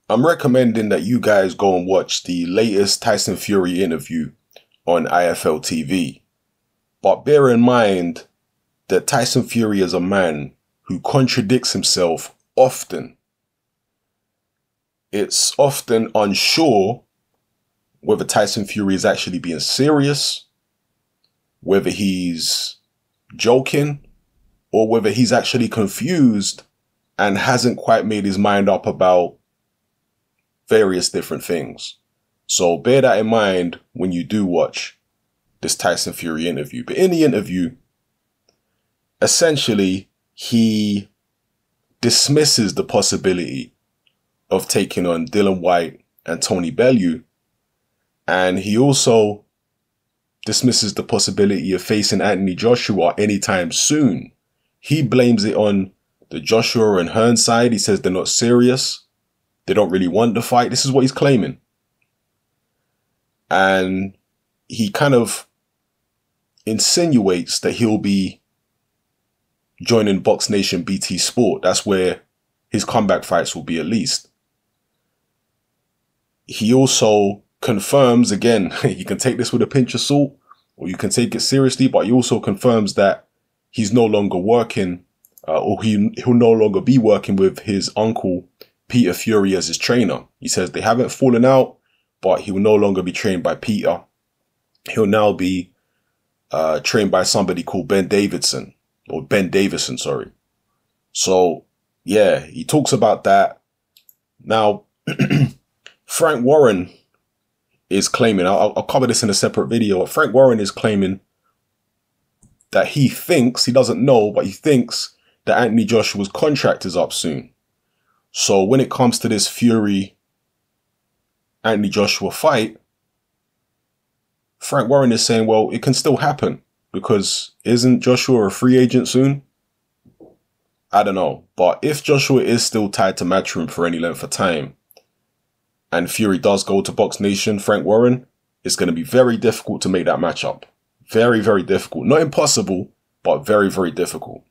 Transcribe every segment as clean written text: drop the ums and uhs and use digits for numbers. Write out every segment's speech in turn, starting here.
I'm recommending that you guys go and watch the latest Tyson Fury interview on IFL TV. But bear in mind that Tyson Fury is a man who contradicts himself often. It's often unsure whether Tyson Fury is actually being serious, whether he's joking, or whether he's actually confused and hasn't quite made his mind up about various different things. So bear that in mind when you do watch this Tyson Fury interview. But in the interview, essentially, he dismisses the possibility of taking on Dillian Whyte and Tony Bellew. And he also dismisses the possibility of facing Anthony Joshua anytime soon. He blames it on the Joshua and Hearn side. He says they're not serious. They don't really want the fight. This is what he's claiming. And he kind of insinuates that he'll be joining Box Nation BT Sport. That's where his comeback fights will be, at least. He also confirms, again, you can take this with a pinch of salt or you can take it seriously, but he also confirms that he's no longer working or he'll no longer be working with his uncle Peter Fury as his trainer. He says they haven't fallen out, but he will no longer be trained by Peter. He'll now be trained by somebody called Ben Davison, sorry. So, yeah, he talks about that. Now, Frank Warren is claiming, I'll cover this in a separate video. Frank Warren is claiming that he thinks, he doesn't know, but he thinks that Anthony Joshua's contract is up soon. So when it comes to this Fury-Anthony Joshua fight, Frank Warren is saying, well, it can still happen because isn't Joshua a free agent soon? I don't know. But if Joshua is still tied to Matchroom for any length of time and Fury does go to Box Nation, Frank Warren, it's going to be very difficult to make that matchup. Very, very difficult. Not impossible, but very, very difficult.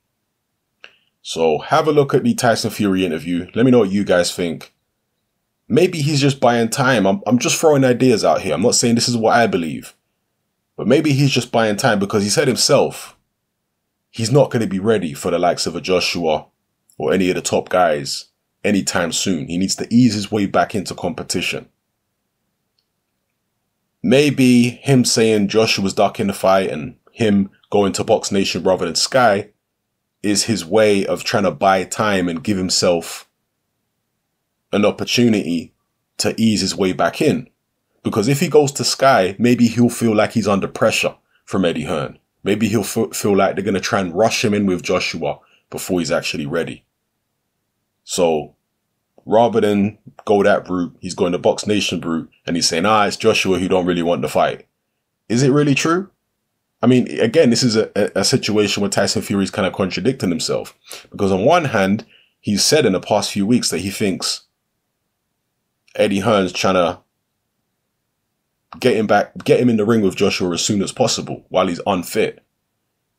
So have a look at the Tyson Fury interview. Let me know what you guys think. Maybe he's just buying time. I'm just throwing ideas out here. I'm not saying this is what I believe. But maybe he's just buying time because he said himself he's not going to be ready for the likes of a Joshua or any of the top guys anytime soon. He needs to ease his way back into competition. Maybe him saying Joshua's ducking the fight and him going to Box Nation rather than Sky is his way of trying to buy time and give himself an opportunity to ease his way back in. Because if he goes to Sky, maybe he'll feel like he's under pressure from Eddie Hearn. Maybe he'll feel like they're going to try and rush him in with Joshua before he's actually ready. So rather than go that route, he's going the Box Nation route and he's saying, it's Joshua who don't really want the fight. Is it really true? I mean, again, this is a situation where Tyson Fury is kind of contradicting himself. Because on one hand, he's said in the past few weeks that he thinks Eddie Hearn's trying to get him in the ring with Joshua as soon as possible while he's unfit.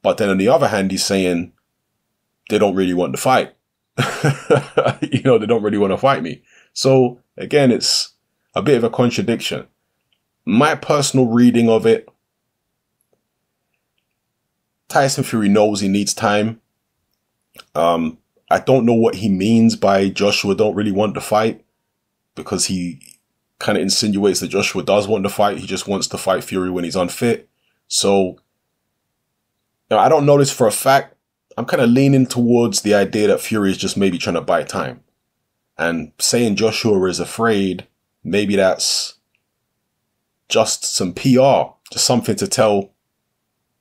But then on the other hand, he's saying they don't really want to fight. They don't really want to fight me. So again, it's a bit of a contradiction. My personal reading of it, Tyson Fury knows he needs time. I don't know what he means by Joshua don't really want to fight, because he kind of insinuates that Joshua does want to fight. He just wants to fight Fury when he's unfit. So I don't know this for a fact. I'm kind of leaning towards the idea that Fury is just maybe trying to buy time. And saying Joshua is afraid, maybe that's just some PR, just something to tell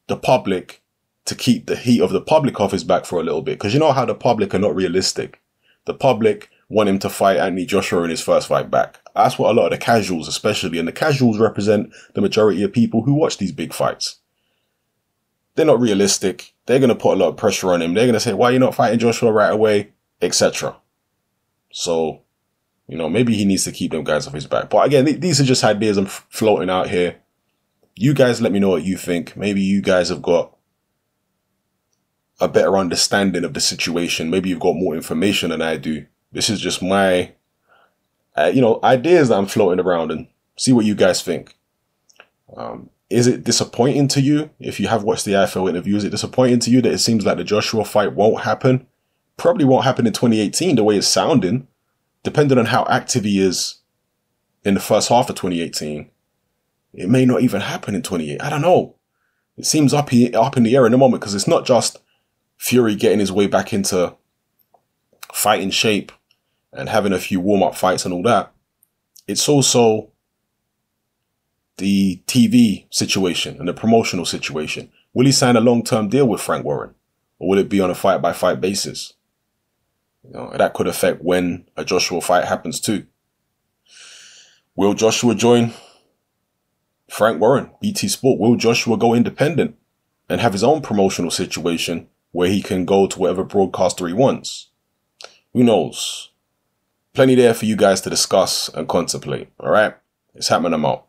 the public to keep the heat of the public off his back for a little bit. Because you know how the public are not realistic. The public want him to fight Anthony Joshua in his first fight back. That's what a lot of the casuals especially, and the casuals represent the majority of people who watch these big fights. They're not realistic. They're going to put a lot of pressure on him. They're going to say, why are you not fighting Joshua right away, etc. So, maybe he needs to keep them guys off his back. But again, these are just ideas I'm floating out here. You guys let me know what you think. Maybe you guys have got a better understanding of the situation. Maybe you've got more information than I do. This is just my you know, ideas that I'm floating around, and see what you guys think. Is it disappointing to you, if you have watched the IFL interview, is it disappointing to you that it seems like the Joshua fight won't happen? Probably won't happen in 2018 the way it's sounding, depending on how active he is in the first half of 2018. It may not even happen in 2018. I don't know. It seems up in the air in the moment, because it's not just Fury getting his way back into fighting shape and having a few warm-up fights and all that. It's also the TV situation and the promotional situation. Will he sign a long-term deal with Frank Warren? Or will it be on a fight-by-fight basis? You know, that could affect when a Joshua fight happens too. Will Joshua join Frank Warren, BT Sport? Will Joshua go independent and have his own promotional situation where he can go to whatever broadcaster he wants? Who knows? Plenty there for you guys to discuss and contemplate. All right? It's happening. I'm out.